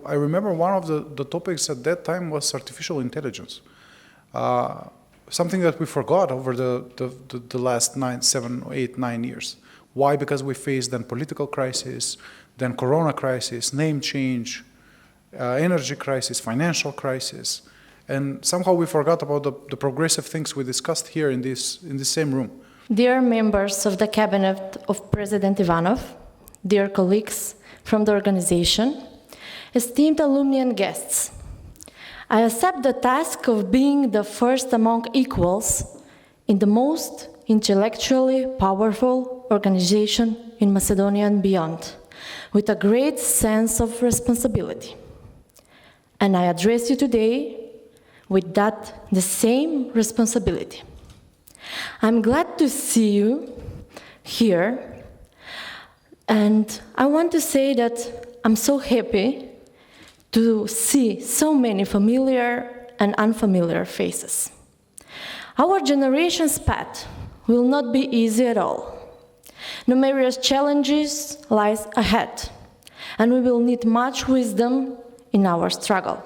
I remember one of the topics at that time was artificial intelligence. Something that we forgot over the last 7, 8, 9 years. Why? Because we faced then political crisis, then corona crisis, name change, energy crisis, financial crisis, and somehow we forgot about the progressive things we discussed here in this same room. Dear members of the cabinet of President Ivanov, dear colleagues from the organization, esteemed alumni and guests, I accept the task of being the first among equals in the most intellectually powerful organization in Macedonia and beyond, with a great sense of responsibility. And I address you today with the same responsibility. I'm glad to see you here, and I want to say that I'm so happy to see so many familiar and unfamiliar faces. Our generation's path will not be easy at all. Numerous challenges lie ahead, and we will need much wisdom in our struggle.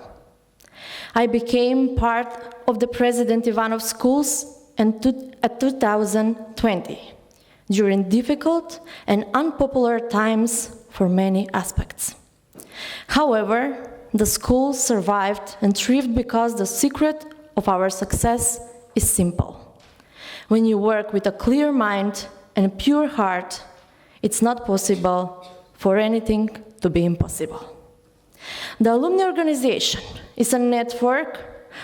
I became part of the President Ivanov schools at 2020, during difficult and unpopular times for many aspects. However, the school survived and thrived because the secret of our success is simple. When you work with a clear mind and a pure heart, it's not possible for anything to be impossible. The alumni organization is a network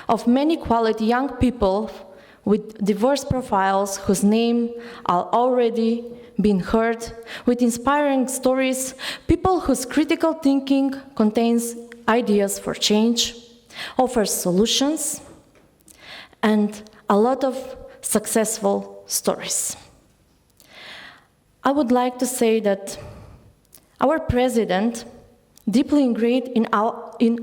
of many quality young people with diverse profiles whose names are already being heard, with inspiring stories, people whose critical thinking contains ideas for change, offers solutions, and a lot of successful stories. I would like to say that our president, deeply ingrained in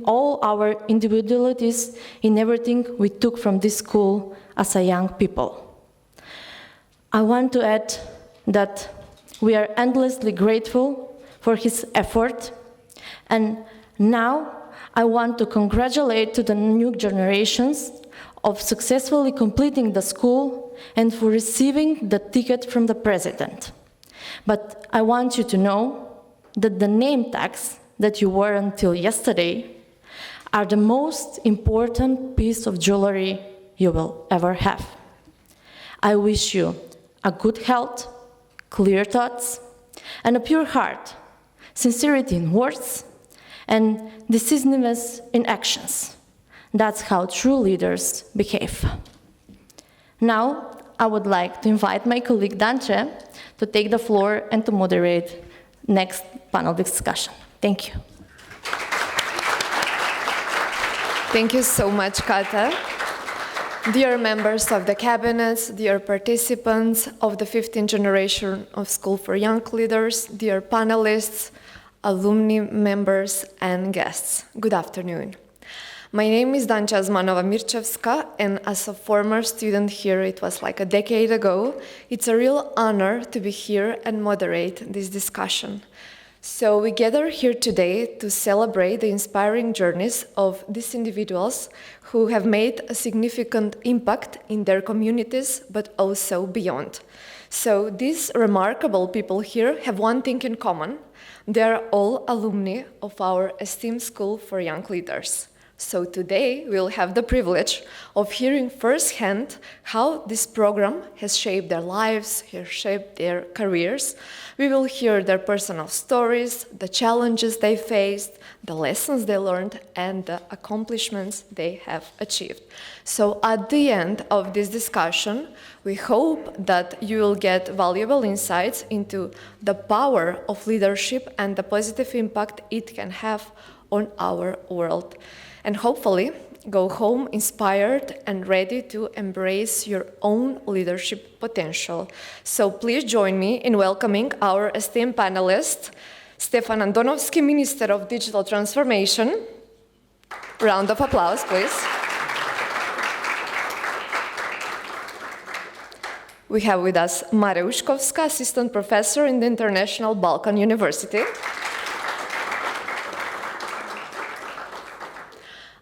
all our individualities, in everything we took from this school as a young people. I want to add that we are endlessly grateful for his effort, and now I want to congratulate to the new generations of successfully completing the school and for receiving the ticket from the president. But I want you to know that the name tags that you wore until yesterday are the most important piece of jewelry you will ever have. I wish you a good health, clear thoughts, and a pure heart, sincerity in words, and decisiveness in actions. That's how true leaders behave. Now, I would like to invite my colleague Dante to take the floor and to moderate next panel discussion. Thank you. Thank you so much, Kata. Dear members of the cabinet, dear participants of the 15th generation of School for Young Leaders, dear panelists, alumni members, and guests, good afternoon. My name is Dancia Zmanova-Mirchevska, and as a former student here, it was like a decade ago, it's a real honor to be here and moderate this discussion. So we gather here today to celebrate the inspiring journeys of these individuals who have made a significant impact in their communities, but also beyond. So these remarkable people here have one thing in common. They are all alumni of our esteemed School for Young Leaders. So today we'll have the privilege of hearing firsthand how this program has shaped their lives, has shaped their careers. We will hear their personal stories, the challenges they faced, the lessons they learned, and the accomplishments they have achieved. So at the end of this discussion, we hope that you will get valuable insights into the power of leadership and the positive impact it can have on our world. And hopefully go home inspired and ready to embrace your own leadership potential. So please join me in welcoming our esteemed panelist, Stefan Andonovski, Minister of Digital Transformation. Round of applause, please. We have with us Maria Ushkovska, Assistant Professor in the International Balkan University.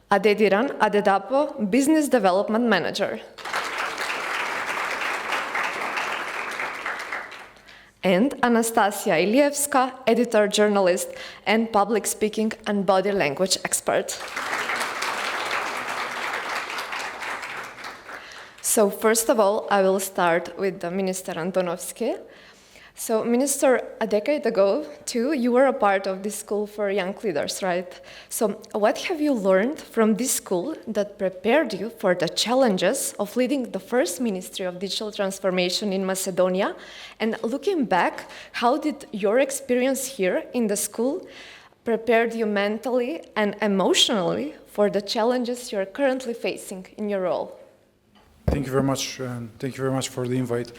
Adediran Adedapo, Business Development Manager. And Anastasia Ilievska, editor, journalist, and public speaking and body language expert. So first of all, I will start with the Minister Antonovsky. So Minister, a decade ago, too, you were a part of this school for young leaders, right? So what have you learned from this school that prepared you for the challenges of leading the first Ministry of Digital Transformation in Macedonia? And looking back, how did your experience here in the school prepared you mentally and emotionally for the challenges you're currently facing in your role? Thank you very much, and thank you very much for the invite.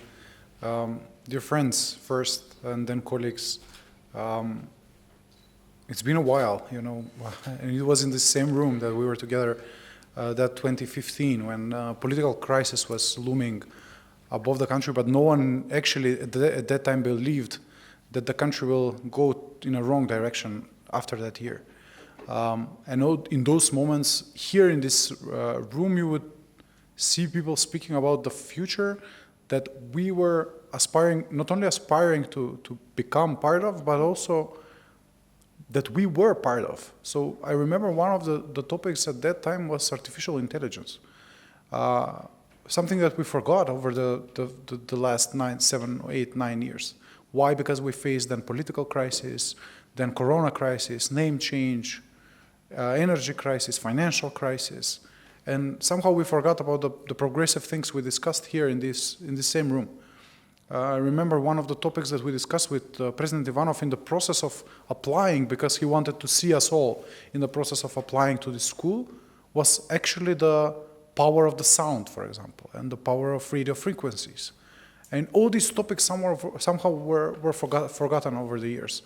Dear friends, first, and then colleagues, it's been a while, you know, and it was in the same room that we were together that 2015 when political crisis was looming above the country, but no one actually at that time believed that the country will go in a wrong direction after that year. And in those moments, here in this room, you would see people speaking about the future that we were aspiring, not only aspiring to become part of, but also that we were part of. So I remember one of the topics at that time was artificial intelligence. Something that we forgot over the last 7, 8, 9 years. Why? Because we faced then political crisis, then corona crisis, name change, energy crisis, financial crisis. And somehow we forgot about the progressive things we discussed here in this same room. I remember one of the topics that we discussed with President Ivanov in the process of applying, because he wanted to see us all in the process of applying to the school, was actually the power of the sound, for example, and the power of radio frequencies. And all these topics somehow were forgotten over the years.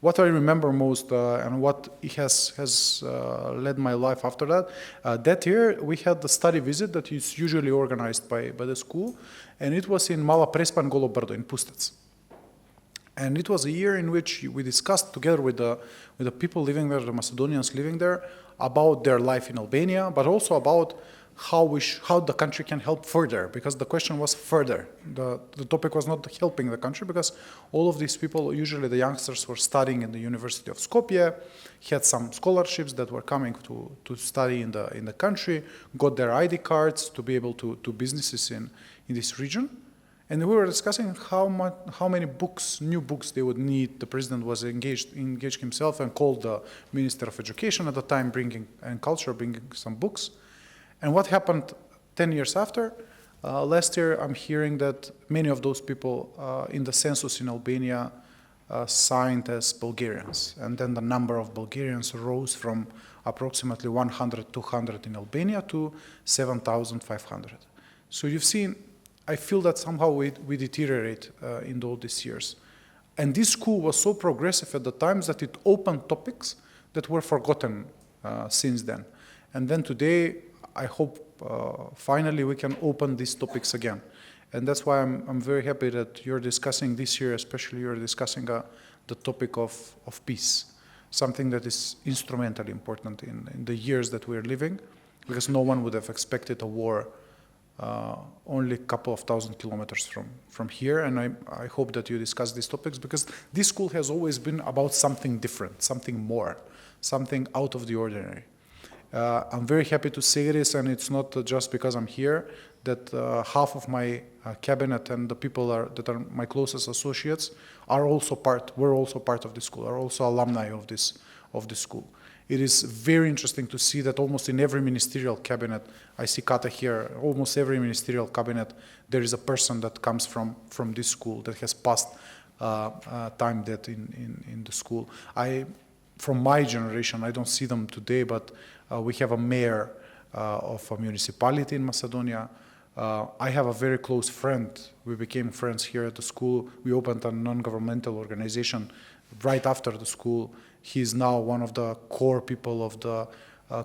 What I remember most and what has led my life after that, that year we had the study visit that is usually organized by the school, and it was in Mala Prespa and Golo Brdo in Pustec. And it was a year in which we discussed together with the people living there, the Macedonians living there, about their life in Albania, but also about how the country can help further, because the question was further. The topic was not helping the country, because all of these people, usually the youngsters, were studying in the University of Skopje, had some scholarships that were coming to study in the country, got their ID cards to be able to do businesses in this region. And we were discussing how many books, new books they would need. The president was engaged himself and called the Minister of Education at the time, bringing some books. And what happened 10 years after? Last year, I'm hearing that many of those people in the census in Albania signed as Bulgarians. And then the number of Bulgarians rose from approximately 100, 200 in Albania to 7,500. So you've seen, I feel that somehow we deteriorate in all these years. And this school was so progressive at the times that it opened topics that were forgotten since then. And then today, I hope finally we can open these topics again. And that's why I'm very happy that you're discussing this year, especially you're discussing the topic of peace, something that is instrumentally important in the years that we're living, because no one would have expected a war only a couple of thousand kilometers from here. And I hope that you discuss these topics, because this school has always been about something different, something more, something out of the ordinary. I'm very happy to say this, and it's not just because I'm here, that half of my cabinet and the people that are my closest associates were also part of the school, are also alumni of this school. It is very interesting to see that almost in every ministerial cabinet, I see Kata here, almost every ministerial cabinet, there is a person that comes from this school, that has passed time that in the school. From my generation, I don't see them today, but we have a mayor of a municipality in Macedonia. I have a very close friend. We became friends here at the school. We opened a non-governmental organization right after the school. He is now one of the core people of the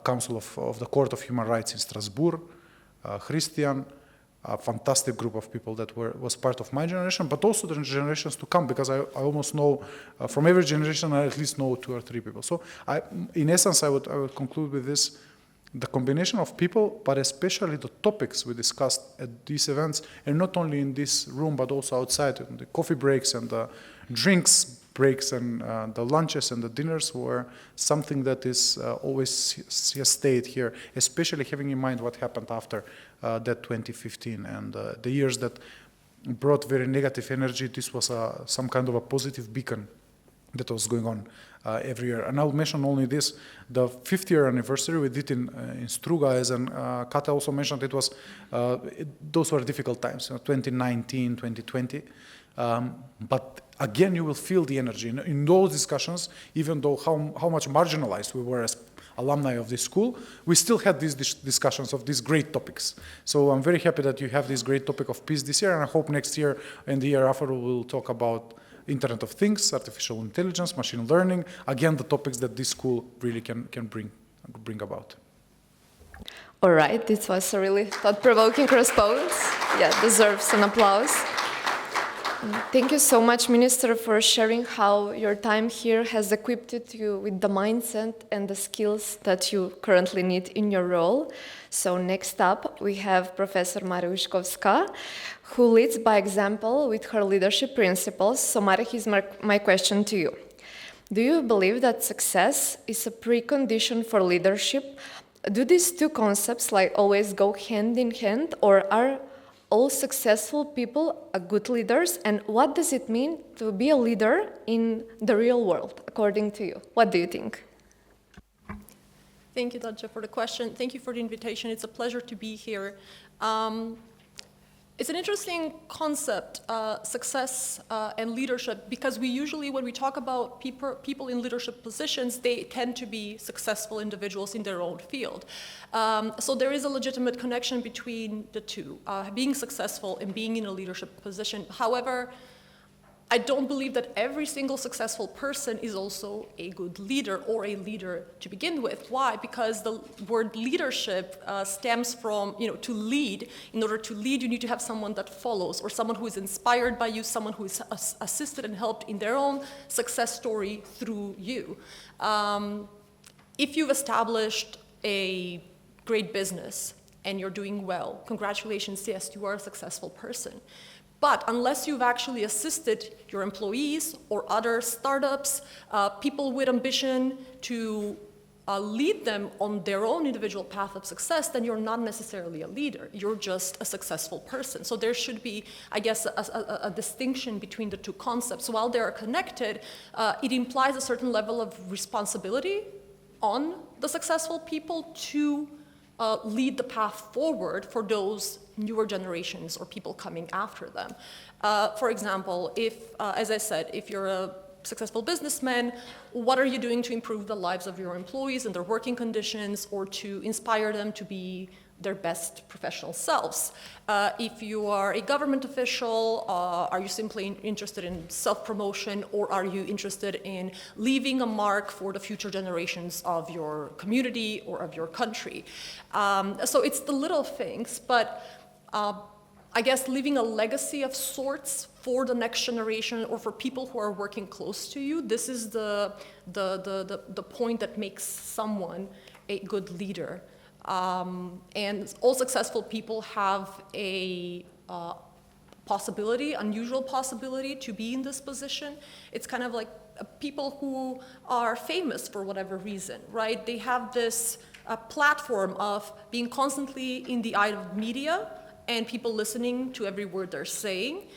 Council of the Court of Human Rights in Strasbourg, Christian. a fantastic group of people that was part of my generation, but also the generations to come, because I almost know from every generation I at least know 2 or 3 people. So in essence, I would conclude with this: the combination of people, but especially the topics we discussed at these events, and not only in this room but also outside, the coffee breaks and the drinks breaks and the lunches and the dinners, were something that is always stayed here, especially having in mind what happened after that 2015 and the years that brought very negative energy. This was some kind of a positive beacon that was going on every year. And I'll mention only this: the 50th anniversary we did in Struga, and Kata also mentioned it was, those were difficult times, 2019, 2020. But again, you will feel the energy in those discussions. Even though how much marginalized we were as alumni of this school, we still had these discussions of these great topics. So I'm very happy that you have this great topic of peace this year, and I hope next year and the year after we'll talk about Internet of Things, artificial intelligence, machine learning, again, the topics that this school really can bring about. All right, this was a really thought-provoking response. Yeah, deserves an applause. Thank you so much, Minister, for sharing how your time here has equipped you with the mindset and the skills that you currently need in your role. So next up, we have Professor Mara Ushkovska, who leads by example with her leadership principles. So Mara, here's my question to you. Do you believe that success is a precondition for leadership? Do these two concepts always go hand in hand, or are all successful people are good leaders? And what does it mean to be a leader in the real world, according to you? What do you think? Thank you, Dacia, for the question. Thank you for the invitation. It's a pleasure to be here. It's an interesting concept, success and leadership, because we usually, when we talk about people in leadership positions, they tend to be successful individuals in their own field. So there is a legitimate connection between the two, being successful and being in a leadership position. However, I don't believe that every single successful person is also a good leader or a leader to begin with. Why? Because the word leadership stems from, to lead. In order to lead, you need to have someone that follows, or someone who is inspired by you, someone who is assisted and helped in their own success story through you. If you've established a great business and you're doing well, congratulations, yes, you are a successful person. But unless you've actually assisted your employees or other startups, people with ambition to lead them on their own individual path of success, then you're not necessarily a leader. You're just a successful person. So there should be, I guess, a distinction between the two concepts. While they are connected, it implies a certain level of responsibility on the successful people to lead the path forward for those newer generations or people coming after them. For example, if, as I said, if you're a successful businessman, what are you doing to improve the lives of your employees and their working conditions, or to inspire them to be their best professional selves? If you are a government official, are you simply interested in self-promotion, or are you interested in leaving a mark for the future generations of your community or of your country? So it's the little things, but I guess leaving a legacy of sorts for the next generation or for people who are working close to you, this is the point that makes someone a good leader. And all successful people have a possibility, unusual possibility to be in this position. It's kind of like people who are famous for whatever reason, right? They have this platform of being constantly in the eye of media and people listening to every word they're saying.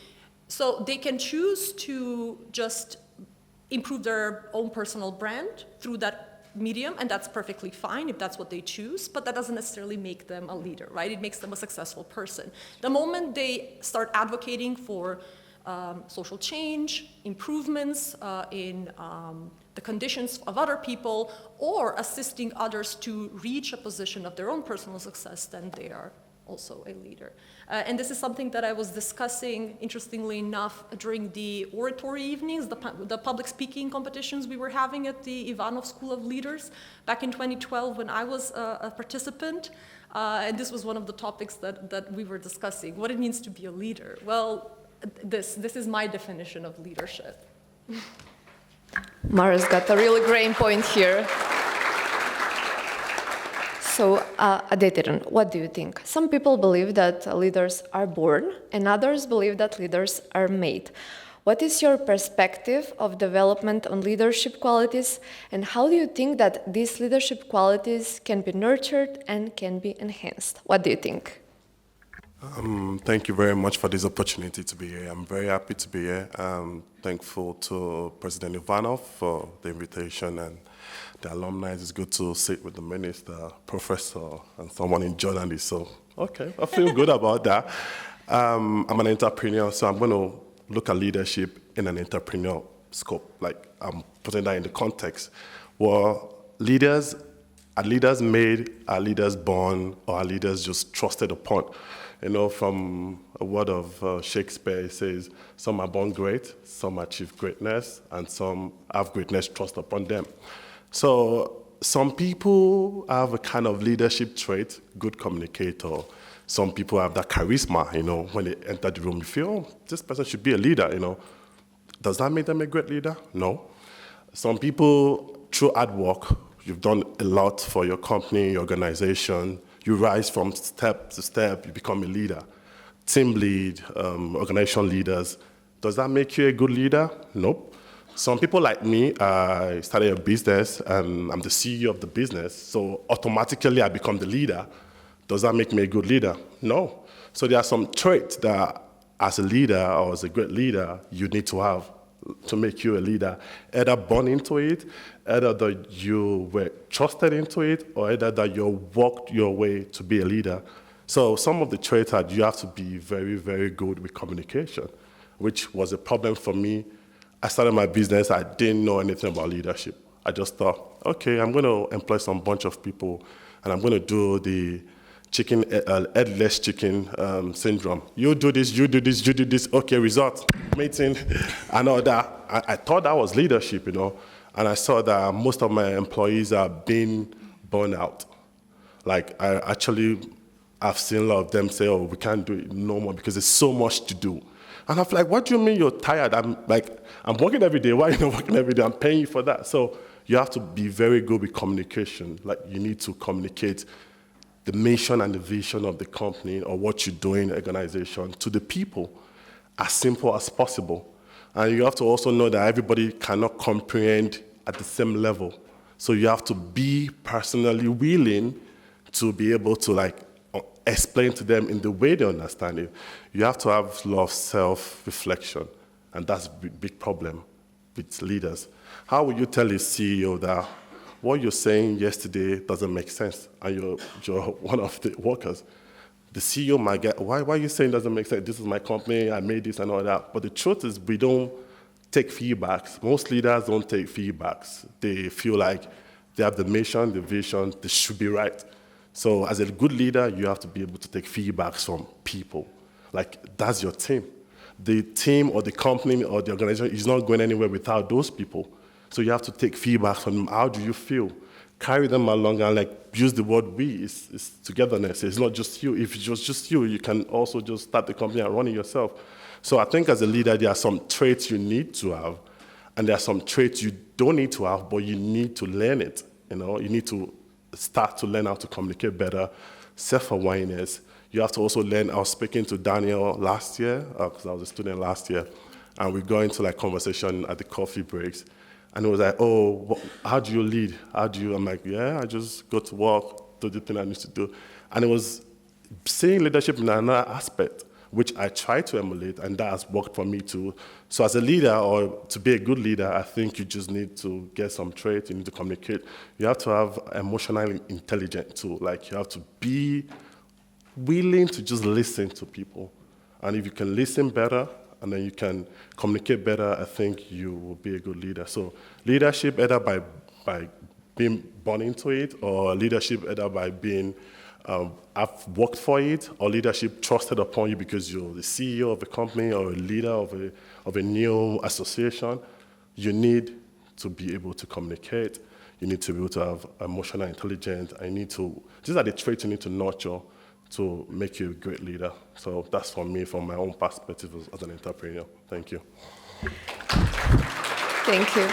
So they can choose to just improve their own personal brand through that medium, and that's perfectly fine if that's what they choose, but that doesn't necessarily make them a leader, right? It makes them a successful person. The moment they start advocating for social change, improvements in the conditions of other people, or assisting others to reach a position of their own personal success, then they are also a leader. And this is something that I was discussing, interestingly enough, during the oratory evenings, the public speaking competitions we were having at the Ivanov School of Leaders back in 2012 when I was a participant. And this was one of the topics that we were discussing, what it means to be a leader. Well, this is my definition of leadership. Mara's got a really great point here. So, Adetiran, what do you think? Some people believe that leaders are born, and others believe that leaders are made. What is your perspective of development on leadership qualities, and how do you think that these leadership qualities can be nurtured and can be enhanced? What do you think? Thank you very much for this opportunity to be here. I'm very happy to be here. I'm thankful to President Ivanov for the invitation and the alumni. It's good to sit with the minister, professor, and someone in journalism. So, okay, I feel good about that. I'm an entrepreneur, so I'm going to look at leadership in an entrepreneurial scope. Like, I'm putting that in the context. Well, are leaders made, are leaders born, or are leaders just trusted upon? You know, from a word of Shakespeare, it says, some are born great, some achieve greatness, and some have greatness thrust upon them. So some people have a kind of leadership trait, good communicator. Some people have that charisma, you know, when they enter the room, you feel, oh, this person should be a leader, you know. Does that make them a great leader? No. Some people, through hard work, you've done a lot for your company, your organization. You rise from step to step, you become a leader. Team lead, organization leaders. Does that make you a good leader? Nope. Some people like me, I started a business and I'm the CEO of the business, so automatically I become the leader. Does that make me a good leader? No. So there are some traits that as a leader or as a great leader, you need to have to make you a leader, either born into it, either that you were trusted into it, or either that you walked your way to be a leader. So some of the traits are you have to be very, very good with communication, which was a problem for me. I started my business, I didn't know anything about leadership. I just thought, okay, I'm going to employ some bunch of people, and I'm going to do the headless chicken syndrome. You do this, you do this, you do this, okay, result, meeting, and all that. I thought that was leadership, you know, and I saw that most of my employees are being burned out. Like, I've seen a lot of them say, oh, we can't do it no more because there's so much to do. And I'm like, what do you mean you're tired? I'm working every day. Why are you not working every day? I'm paying you for that. So you have to be very good with communication. Like, you need to communicate the mission and the vision of the company or what you do in the organization to the people as simple as possible. And you have to also know that everybody cannot comprehend at the same level. So you have to be personally willing to be able to explain to them in the way they understand it. You have to have a lot of self-reflection, and that's a big problem with leaders. How will you tell a CEO that what you're saying yesterday doesn't make sense, and you're one of the workers? The CEO might get, why are you saying it doesn't make sense? This is my company, I made this and all that. But the truth is we don't take feedbacks. Most leaders don't take feedbacks. They feel like they have the mission, the vision, they should be right. So as a good leader, you have to be able to take feedbacks from people. Like, that's your team. The team or the company or the organization is not going anywhere without those people. So you have to take feedback from them. How do you feel? Carry them along and use the word we. It's togetherness. It's not just you. If it's just you, you can also just start the company and run it yourself. So I think as a leader, there are some traits you need to have, and there are some traits you don't need to have, but you need to learn it. You know, you need to start to learn how to communicate better, self-awareness. You have to also learn. I was speaking to Daniel last year, because I was a student last year, and we got into conversation at the coffee breaks. And it was like, oh, how do you lead? I'm like, yeah, I just go to work, do the thing I need to do. And it was seeing leadership in another aspect, which I try to emulate, and that has worked for me too. So as a leader, or to be a good leader, I think you just need to get some traits, you need to communicate. You have to have emotional intelligence too. You have to be willing to just listen to people. And if you can listen better, and then you can communicate better, I think you will be a good leader. So leadership either by being born into it, or leadership either by being I've worked for it, or leadership trusted upon you because you're the CEO of a company or a leader of a new association. You need to be able to communicate. You need to be able to have emotional intelligence. These are the traits you need to nurture to make you a great leader. So that's for me, from my own perspective as an entrepreneur. Thank you. Thank you.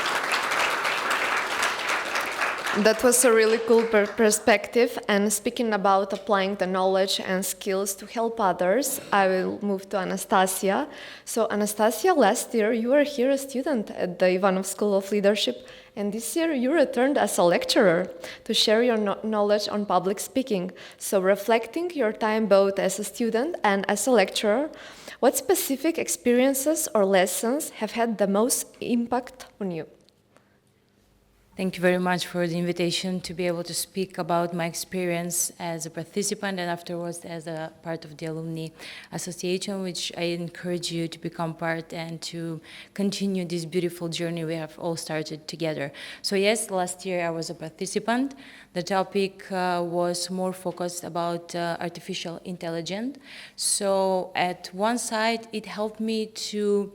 That was a really cool perspective. And speaking about applying the knowledge and skills to help others, I will move to Anastasia. So Anastasia, last year you were here a student at the Ivanov School of Leadership, and this year you returned as a lecturer to share your knowledge on public speaking. So reflecting your time both as a student and as a lecturer, what specific experiences or lessons have had the most impact on you? Thank you very much for the invitation to be able to speak about my experience as a participant and afterwards as a part of the Alumni Association, which I encourage you to become part and to continue this beautiful journey we have all started together. So yes, last year I was a participant. The topic was more focused about artificial intelligence. So at one side, it helped me to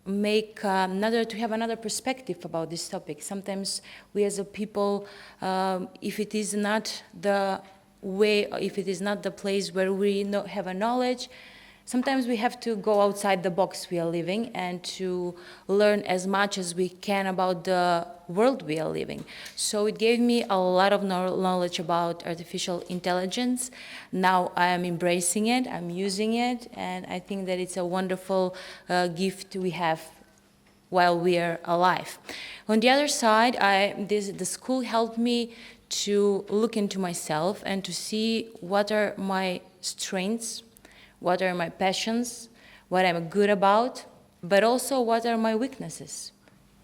have another perspective about this topic. Sometimes we as a people, if it is not the way, if it is not the place where we have a knowledge, sometimes we have to go outside the box we are living and to learn as much as we can about the world we are living. So it gave me a lot of knowledge about artificial intelligence. Now I am embracing it, I'm using it, and I think that it's a wonderful gift we have while we are alive. On the other side, the school helped me to look into myself and to see what are my strengths, what are my passions, what I'm good about, but also what are my weaknesses,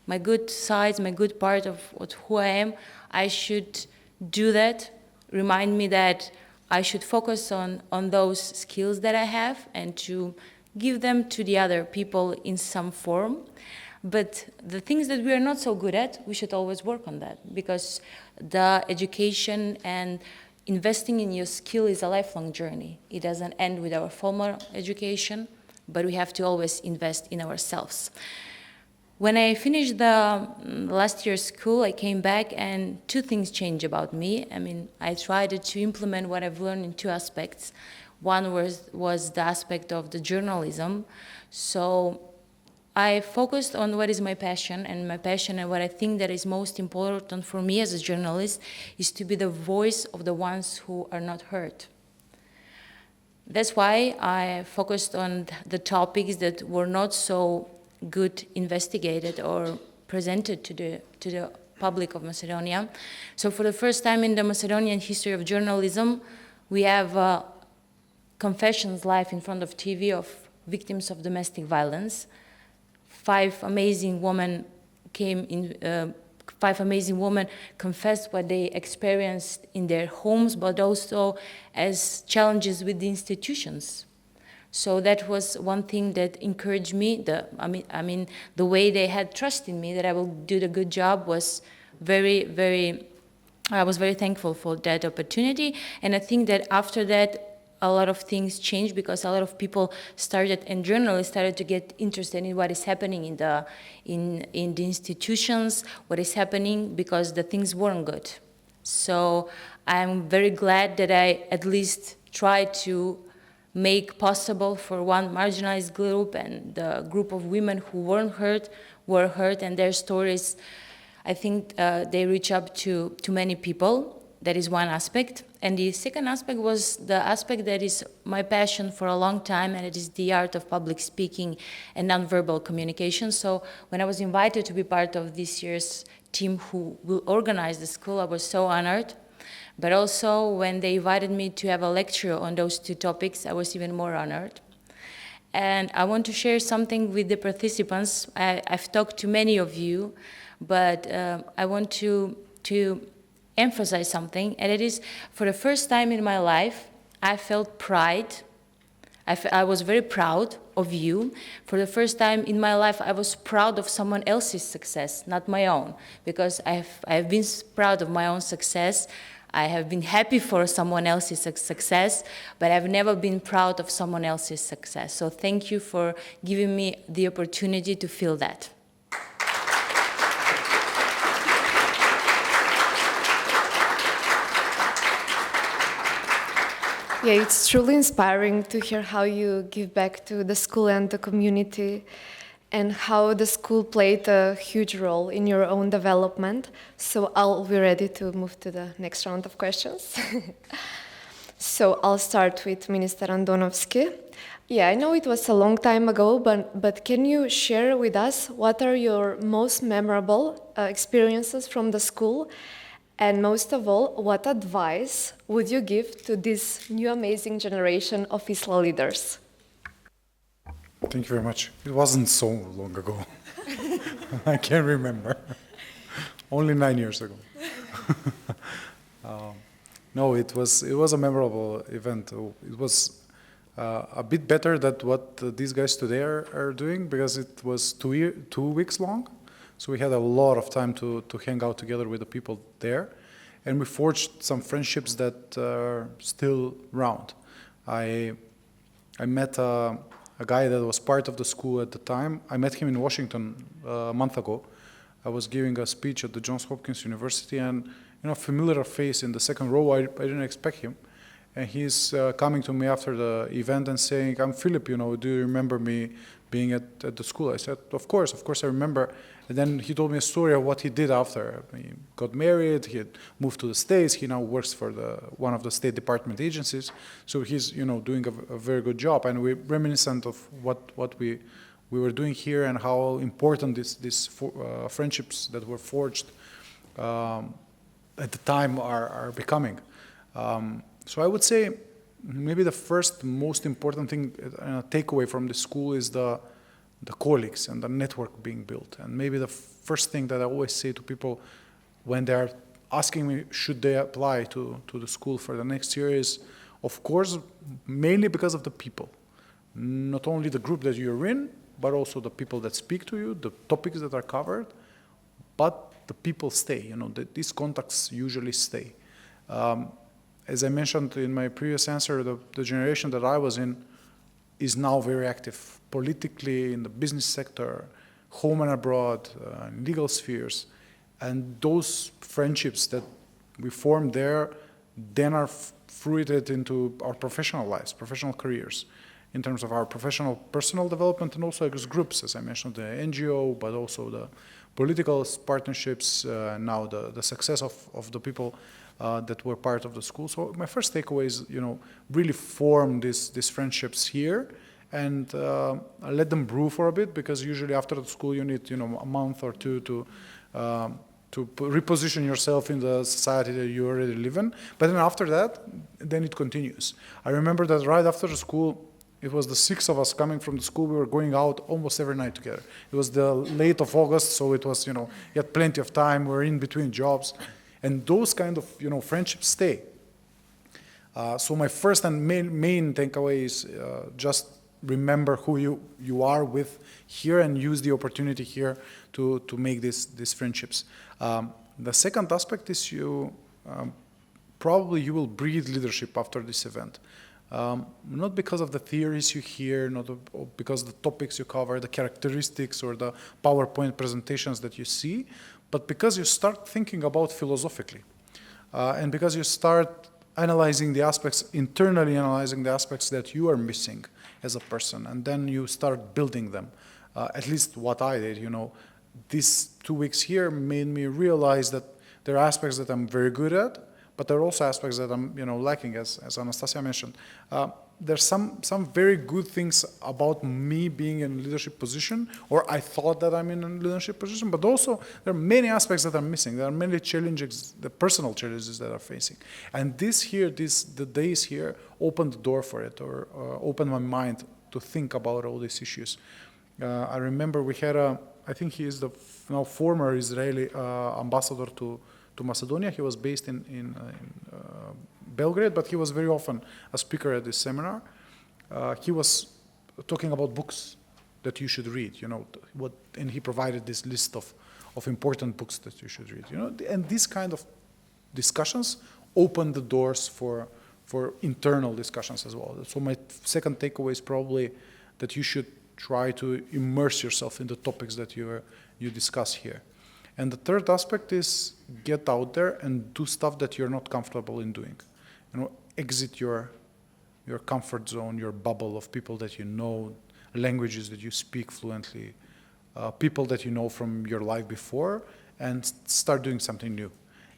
my good sides, my good part of who I am. I should do that, remind me that I should focus on those skills that I have and to give them to the other people in some form. But the things that we are not so good at, we should always work on that, because the education and investing in your skill is a lifelong journey. It doesn't end with our formal education, but we have to always invest in ourselves. When I finished the last year's school, I came back and two things changed about me. I mean, I tried to implement what I've learned in two aspects. One was the aspect of the journalism. So I focused on what is my passion, and what I think that is most important for me as a journalist is to be the voice of the ones who are not heard. That's why I focused on the topics that were not so good investigated or presented to the public of Macedonia. So for the first time in the Macedonian history of journalism, we have confessions live in front of TV of victims of domestic violence. Five amazing women confessed what they experienced in their homes, but also as challenges with the institutions. So that was one thing that encouraged me. The way they had trust in me that I will do the good job was I was very thankful for that opportunity. And I think that after that, a lot of things changed because a lot of people and journalists started to get interested in what is happening in the institutions, what is happening, because the things weren't good. So I'm very glad that I at least tried to make possible for one marginalized group and the group of women who were heard, and their stories, I think they reach up to many people. That is one aspect. And the second aspect was the aspect that is my passion for a long time, and it is the art of public speaking and nonverbal communication. So when I was invited to be part of this year's team who will organize the school, I was so honored. But also when they invited me to have a lecture on those two topics, I was even more honored. And I want to share something with the participants. I've talked to many of you, but I want to emphasize something, and it is, for the first time in my life, I felt pride. I was very proud of you. For the first time in my life, I was proud of someone else's success, not my own, because I've been proud of my own success. I have been happy for someone else's success, but I've never been proud of someone else's success. So thank you for giving me the opportunity to feel that. Yeah, it's truly inspiring to hear how you give back to the school and the community, and how the school played a huge role in your own development. So I'll be ready to move to the next round of questions. So I'll start with Minister Andonovski. Yeah, I know it was a long time ago, but can you share with us what are your most memorable experiences from the school? And most of all, what advice would you give to this new amazing generation of ISLA leaders? Thank you very much. It wasn't so long ago. I can't remember. Only 9 years ago. No, it was a memorable event. It was a bit better than what these guys today are doing, because it was 2 weeks long. So we had a lot of time to hang out together with the people there. And we forged some friendships that are still around. I met a guy that was part of the school at the time. I met him in Washington a month ago. I was giving a speech at the Johns Hopkins University, and familiar face in the second row. I didn't expect him. And he's coming to me after the event and saying, "I'm Philip, do you remember me being at the school?" I said, of course I remember. And then he told me a story of what he did after. He got married, he had moved to the States, he now works for one of the State Department agencies. So he's doing a very good job. And we're reminiscent of what we were doing here, and how important these friendships that were forged at the time are becoming. So I would say maybe the first most important thing, takeaway from the school, is the colleagues and the network being built. And maybe the first thing that I always say to people when they are asking me should they apply to the school for the next year is, of course, mainly because of the people. Not only the group that you're in, but also the people that speak to you, the topics that are covered, but the people stay. These contacts usually stay. As I mentioned in my previous answer, the generation that I was in is now very active politically, in the business sector, home and abroad, in legal spheres. And those friendships that we formed there then are fruited into our professional lives, professional careers, in terms of our professional personal development, and also as groups, as I mentioned, the NGO, but also the political partnerships, now the success of the people that were part of the school. So my first takeaway is, really form these friendships here, and let them brew for a bit, because usually after the school you need, a month or two to reposition yourself in the society that you already live in. But then after that, then it continues. I remember that right after the school, it was the 6 of us coming from the school. We were going out almost every night together. It was the late of August, so it was, you had plenty of time. We were in between jobs. And those kind of, friendships stay. So my first and main takeaway is just remember who you are with here, and use the opportunity here to make these friendships. The second aspect is probably you will breathe leadership after this event. Not because of the theories you hear, not because of the topics you cover, the characteristics or the PowerPoint presentations that you see, but because you start thinking about philosophically. And because you start internally analyzing the aspects that you are missing as a person, and then you start building them. At least what I did, these 2 weeks here made me realize that there are aspects that I'm very good at, but there are also aspects that I'm, lacking, as Anastasia mentioned. There's some very good things about me being in a leadership position, or I thought that I'm in a leadership position, but also there are many aspects that I'm missing. There are many challenges, the personal challenges that I'm facing. And the days here opened the door for it, or opened my mind to think about all these issues. I remember we had I think he is the now former Israeli ambassador to Macedonia. He was based in Belgrade, but he was very often a speaker at this seminar. He was talking about books that you should read, and he provided this list of important books that you should read, and these kind of discussions open the doors for internal discussions as well. So my second takeaway is probably that you should try to immerse yourself in the topics that you discuss here. And the third aspect is get out there and do stuff that you're not comfortable in doing. Exit your comfort zone, your bubble of people that you know, languages that you speak fluently, people that you know from your life before, and start doing something new.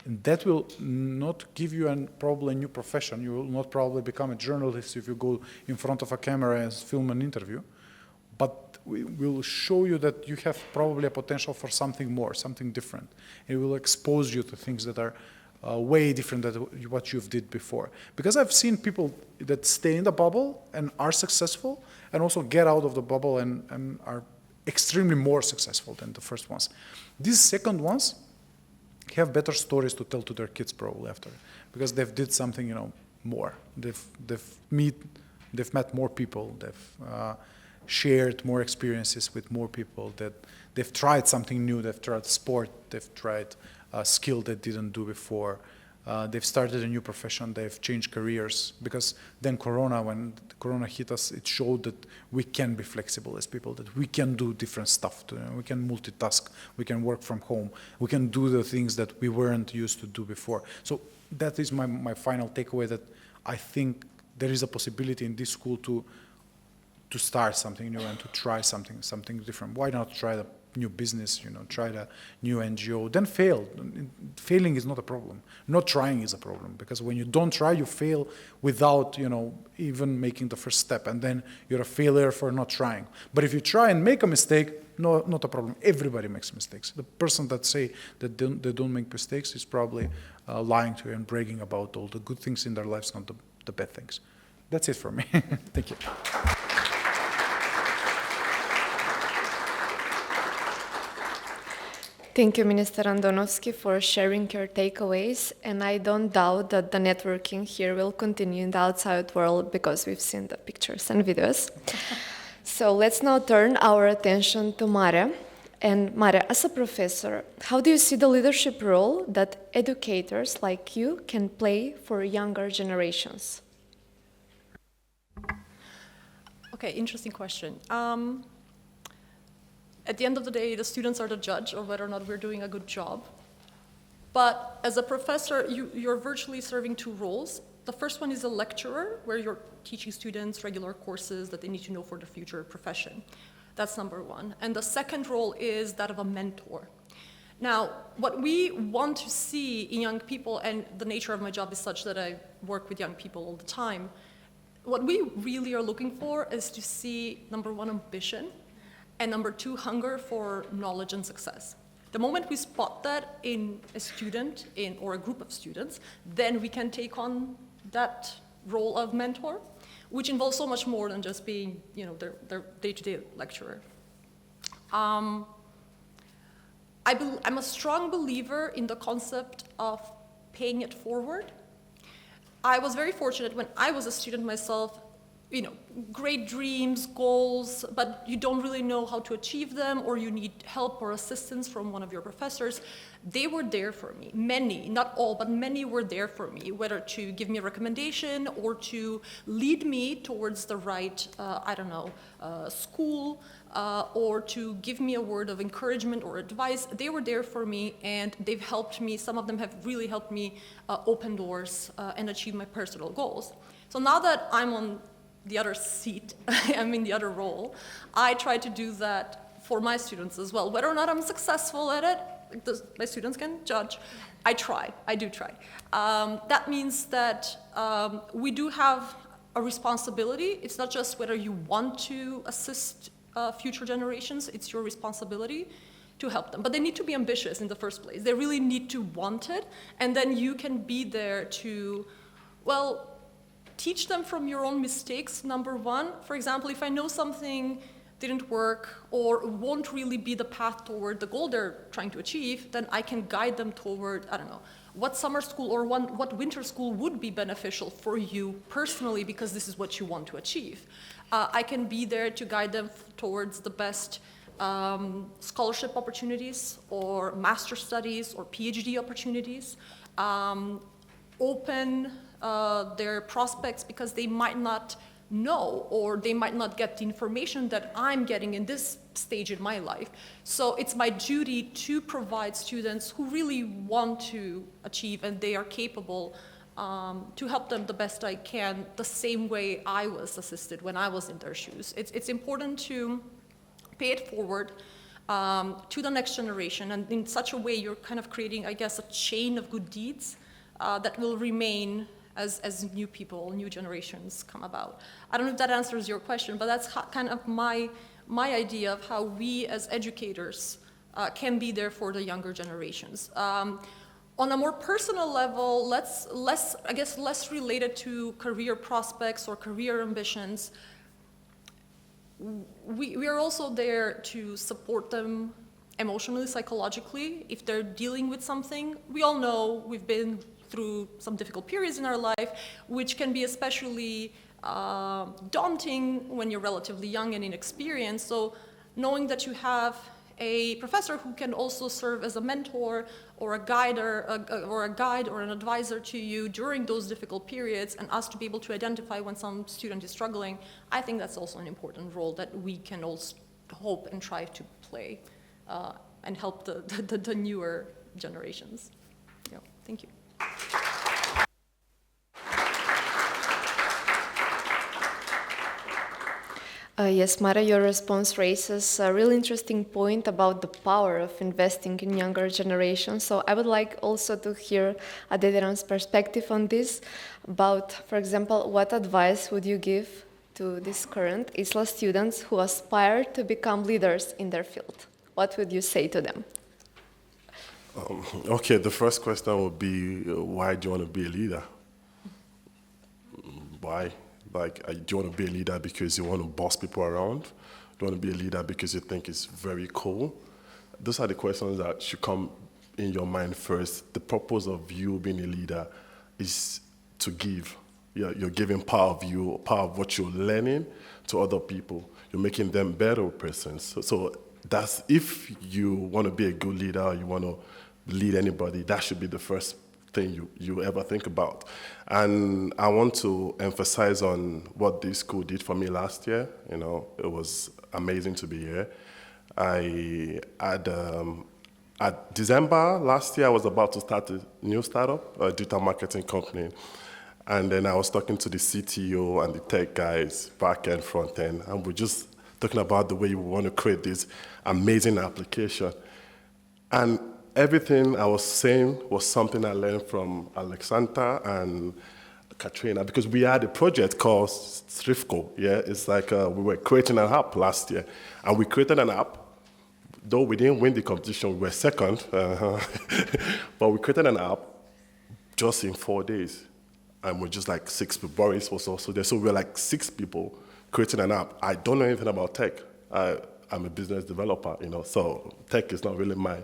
And that will not give you probably a new profession. You will not probably become a journalist if you go in front of a camera and film an interview. But we will show you that you have probably a potential for something more, something different. It will expose you to things that are way different than what you've did before. Because I've seen people that stay in the bubble and are successful, and also get out of the bubble and are extremely more successful than the first ones. These second ones have better stories to tell to their kids probably after, because they've did something, more. They've met more people. They've shared more experiences with more people. That they've tried something new. They've tried sport. They've tried a skill they didn't do before. They've started a new profession. They've changed careers, because then when Corona hit us, it showed that we can be flexible as people, that we can do different stuff. We can multitask. We can work from home. We can do the things that we weren't used to do before. So that is my final takeaway, that I think there is a possibility in this school to start something new and to try something different. Why not try the new business, try the new NGO, then fail. Failing is not a problem. Not trying is a problem, because when you don't try, you fail without, even making the first step, and then you're a failure for not trying. But if you try and make a mistake, no, not a problem. Everybody makes mistakes. The person that say that they don't make mistakes is probably lying to you and bragging about all the good things in their lives, not the bad things. That's it for me. Thank you. Thank you, Minister Andonovski, for sharing your takeaways. And I don't doubt that the networking here will continue in the outside world, because we've seen the pictures and videos. So let's now turn our attention to Mare. And Mare, as a professor, how do you see the leadership role that educators like you can play for younger generations? Okay, interesting question. At the end of the day, the students are the judge of whether or not we're doing a good job. But as a professor, you're virtually serving two roles. The first one is a lecturer, where you're teaching students regular courses that they need to know for their future profession. That's number one. And the second role is that of a mentor. Now, what we want to see in young people, and the nature of my job is such that I work with young people all the time, what we really are looking for is to see, number one, ambition, and number two, hunger for knowledge and success. The moment we spot that in a student or a group of students, then we can take on that role of mentor, which involves so much more than just being, their day-to-day lecturer. I'm a strong believer in the concept of paying it forward. I was very fortunate when I was a student myself. Great dreams, goals, but you don't really know how to achieve them, or you need help or assistance from one of your professors. They were there for me. Many, not all, but many were there for me, whether to give me a recommendation or to lead me towards the right, school, or to give me a word of encouragement or advice. They were there for me, and they've helped me. Some of them have really helped me open doors and achieve my personal goals. So now that I'm on the other seat, I'm in the other role, I try to do that for my students as well. Whether or not I'm successful at it, my students can judge. I do try. That means that we do have a responsibility. It's not just whether you want to assist future generations, it's your responsibility to help them. But they need to be ambitious in the first place. They really need to want it, and then you can be there to, teach them from your own mistakes, number one. For example, if I know something didn't work or won't really be the path toward the goal they're trying to achieve, then I can guide them toward, what summer school or what winter school would be beneficial for you personally, because this is what you want to achieve. I can be there to guide them towards the best scholarship opportunities or master studies or PhD opportunities. open their prospects because they might not know or they might not get the information that I'm getting in this stage in my life. So it's my duty to provide students who really want to achieve and they are capable to help them the best I can, the same way I was assisted when I was in their shoes. It's important to pay it forward to the next generation, and in such a way you're kind of creating, I guess, a chain of good deeds that will remain as new people, new generations come about. I don't know if that answers your question, but that's kind of my idea of how we as educators can be there for the younger generations. On a more personal level, less related to career prospects or career ambitions, we are also there to support them emotionally, psychologically, if they're dealing with something. We all know we've been through some difficult periods in our life, which can be especially daunting when you're relatively young and inexperienced. So knowing that you have a professor who can also serve as a mentor or a guide or an advisor to you during those difficult periods, and us to be able to identify when some student is struggling, I think that's also an important role that we can also hope and try to play and help the newer generations. Yeah, thank you. Yes, Mara, your response raises a really interesting point about the power of investing in younger generations. So I would like also to hear Adediran's perspective on this, about, for example, what advice would you give to these current ISLA students who aspire to become leaders in their field? What would you say to them? Okay, the first question would be, why do you want to be a leader? Why? Like, do you want to be a leader because you want to boss people around? Do you want to be a leader because you think it's very cool? Those are the questions that should come in your mind first. The purpose of you being a leader is to give. You're giving part of what you're learning to other people. You're making them better persons. So that's, if you want to be a good leader, or you want to lead anybody, that should be the first thing you ever think about. And I want to emphasize on what this school did for me last year. You know, it was amazing to be here. At December last year, I was about to start a new startup, a digital marketing company. And then I was talking to the CTO and the tech guys, back end, front end, and we're just talking about the way we want to create this amazing application. And everything I was saying was something I learned from Alexandra and Katrina, because we had a project called Strifco. Yeah, it's like we were creating an app last year, and we created an app. Though we didn't win the competition, we were second, but we created an app just in 4 days, and we're just like 6 people. Boris was also there, so we're like 6 people creating an app. I don't know anything about tech. I'm a business developer, you know, so tech is not really my.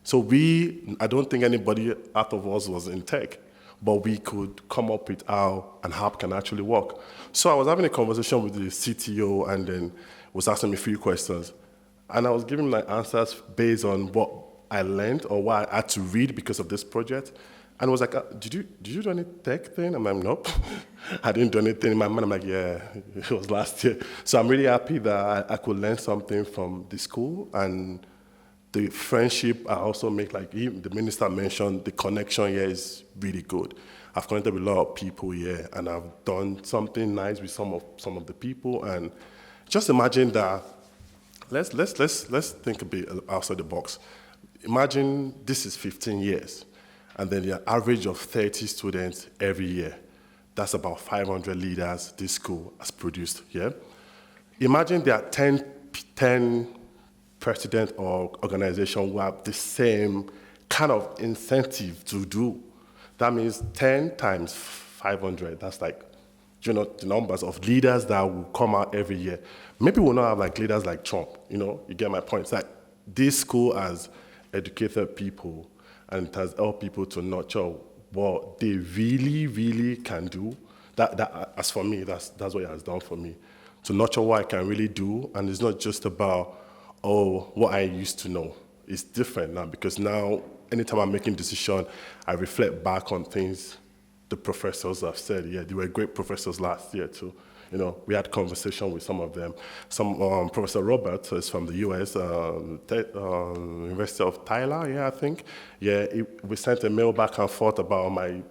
So I don't think anybody out of us was in tech, but we could come up with how an app can actually work. So I was having a conversation with the CTO, and then was asking me a few questions. And I was giving my answers based on what I learned or what I had to read because of this project. And I was like, did you do any tech thing? I'm like, nope. I didn't do anything. In my mind, I'm like, yeah, it was last year. So I'm really happy that I could learn something from the school, and the friendship I also make, like the minister mentioned, the connection here is really good. I've connected with a lot of people here, and I've done something nice with some of the people. And just imagine that. Let's think a bit outside the box. Imagine this is 15 years, and then the average of 30 students every year. That's about 500 leaders this school has produced. Yeah. Imagine there are 10 president or organization who have the same kind of incentive to do. That means 10 times 500. That's like, you know, the numbers of leaders that will come out every year. Maybe we'll not have like leaders like Trump, you know, you get my point. It's like this school has educated people, and it has helped people to nurture what they really, really can do. That as for me, that's what it has done for me. To nurture what I can really do, and it's not just about, what I used to know. It's different now, because now, anytime I'm making a decision, I reflect back on things the professors have said, yeah, they were great professors last year too. You know, we had conversation with some of them. Professor Robert is from the U.S., University of Tyler, yeah, I think. Yeah, we sent a mail back and forth about my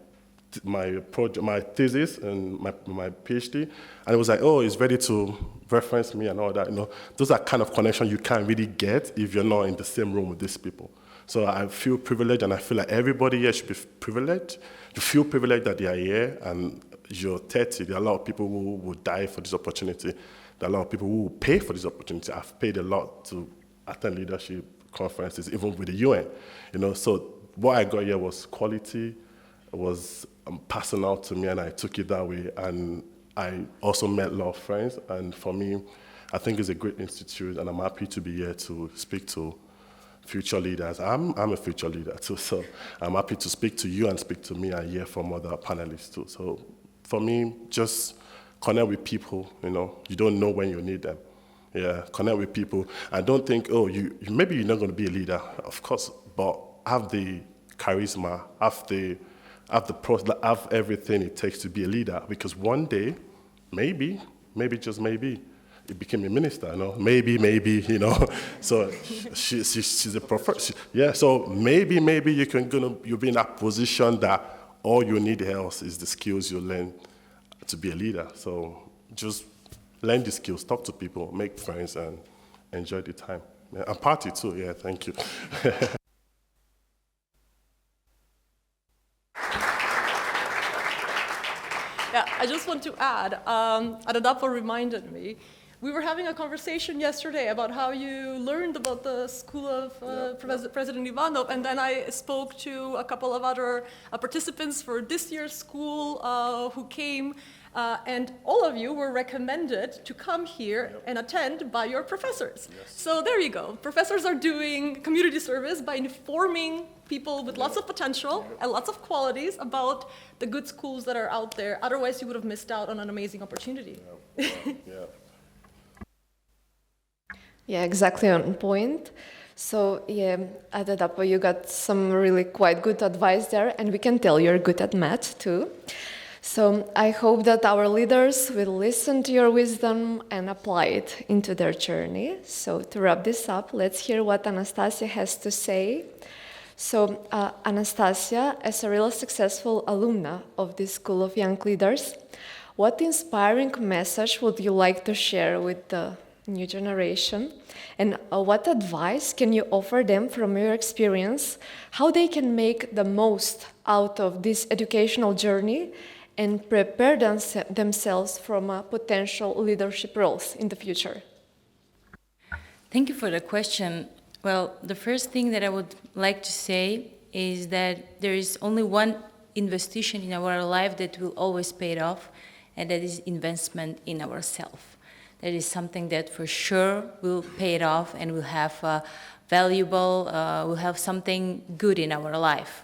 project, my thesis and my PhD, and it was like, oh, he's ready to reference me and all that. You know, those are kind of connections you can't really get if you're not in the same room with these people. So I feel privileged, and I feel like everybody here should be privileged. You feel privileged that they are here, and you're 30. There are a lot of people who will die for this opportunity. There are a lot of people who will pay for this opportunity. I've paid a lot to attend leadership conferences, even with the UN. You know, so what I got here was quality, was personal to me, and I took it that way. And I also met a lot of friends, and for me, I think it's a great institute, and I'm happy to be here to speak to future leaders. I'm a future leader too, so I'm happy to speak to you and speak to me and hear from other panelists too. So for me, just connect with people, you know. You don't know when you need them. Yeah, connect with people. And don't think, oh, maybe you're not going to be a leader, of course, but have the charisma, have everything it takes to be a leader. Because one day, maybe just maybe, he became a minister, you know, maybe, you know. So she's a professor. Yeah, so maybe you'll be in that position that all you need else is the skills you learn to be a leader. So just learn the skills, talk to people, make friends, and enjoy the time. Yeah, and party too, yeah, thank you. Yeah, I just want to add, Adadapo reminded me, we were having a conversation yesterday about how you learned about the school of President Ivanov, and then I spoke to a couple of other participants for this year's school who came, and all of you were recommended to come here and attend by your professors. Yes. So there you go. Professors are doing community service by informing people with lots of potential and lots of qualities about the good schools that are out there. Otherwise, you would have missed out on an amazing opportunity. Yeah. Yeah, exactly on point. So yeah, at Adapo you got some really quite good advice there, and we can tell you're good at math too. So I hope that our leaders will listen to your wisdom and apply it into their journey. So to wrap this up, let's hear what Anastasia has to say. So Anastasia, as a really successful alumna of this School of Young Leaders, what inspiring message would you like to share with the new generation? And what advice can you offer them from your experience, how they can make the most out of this educational journey and prepare themselves from potential leadership roles in the future? Thank you for the question. Well, the first thing that I would like to say is that there is only one investigation in our life that will always pay it off, and that is investment in ourselves. That is something that for sure will pay it off and will have will have something good in our life.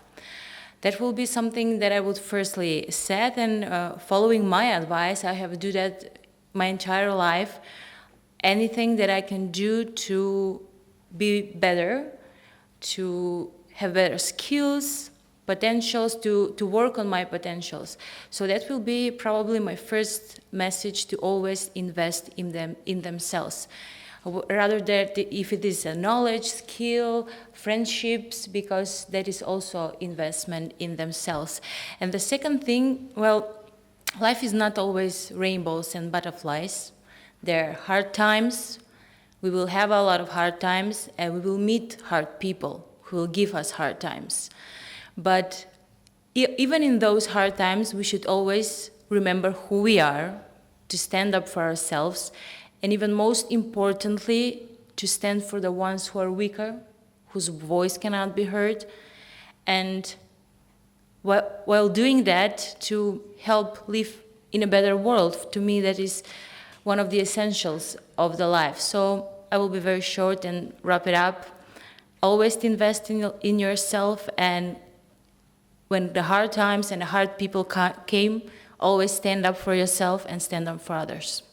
That will be something that I would firstly set, and following my advice, I have do that my entire life. Anything that I can do to be better, to have better skills, potentials, to work on my potentials. So that will be probably my first message, to always invest in themselves. Rather than if it is a knowledge, skill, friendships, because that is also investment in themselves. And the second thing, well, life is not always rainbows and butterflies. There are hard times. We will have a lot of hard times, and we will meet hard people who will give us hard times. But even in those hard times, we should always remember who we are, to stand up for ourselves, and even most importantly, to stand for the ones who are weaker, whose voice cannot be heard, and while doing that, to help live in a better world. To me, that is one of the essentials of the life. So I will be very short and wrap it up. Always invest in yourself, and when the hard times and the hard people came, always stand up for yourself and stand up for others.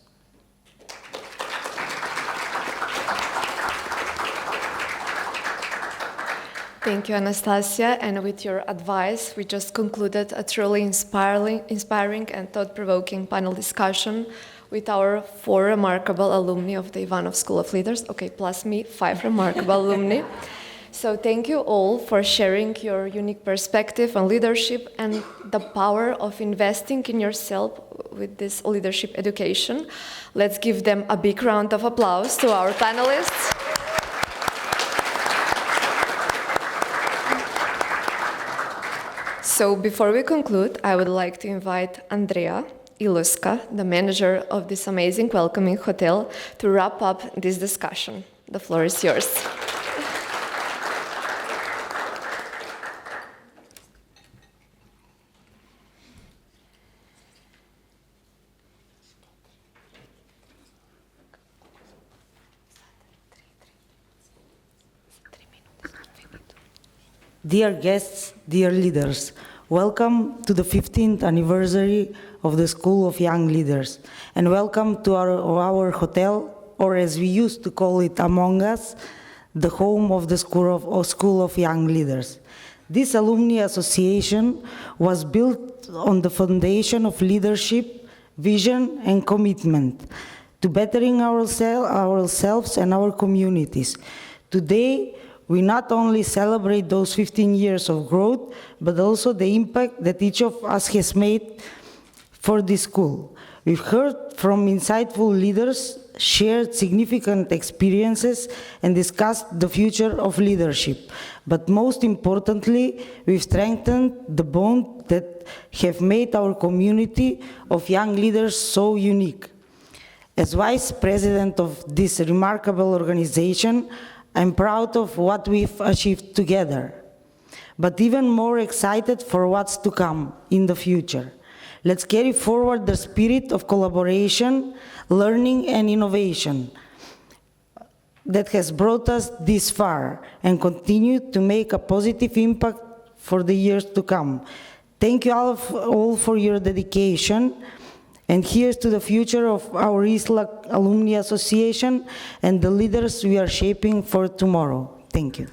Thank you, Anastasia. And with your advice, we just concluded a truly inspiring and thought-provoking panel discussion with our 4 remarkable alumni of the Ivanov School of Leaders. Okay, plus me, 5 remarkable alumni. So thank you all for sharing your unique perspective on leadership and the power of investing in yourself with this leadership education. Let's give them a big round of applause to our panelists. So before we conclude, I would like to invite Andrea Iluska, the manager of this amazing welcoming hotel, to wrap up this discussion. The floor is yours. Dear guests, dear leaders, welcome to the 15th anniversary of the School of Young Leaders, and welcome to our hotel, or as we used to call it among us, the home of the School of Young Leaders. This alumni association was built on the foundation of leadership, vision, and commitment to bettering ourselves and our communities. Today, we not only celebrate those 15 years of growth, but also the impact that each of us has made for this school. We've heard from insightful leaders, shared significant experiences, and discussed the future of leadership. But most importantly, we've strengthened the bond that have made our community of young leaders so unique. As Vice President of this remarkable organization, I'm proud of what we've achieved together, but even more excited for what's to come in the future. Let's carry forward the spirit of collaboration, learning, and innovation that has brought us this far and continue to make a positive impact for the years to come. Thank you all for your dedication. And here's to the future of our ISLA Alumni Association and the leaders we are shaping for tomorrow. Thank you.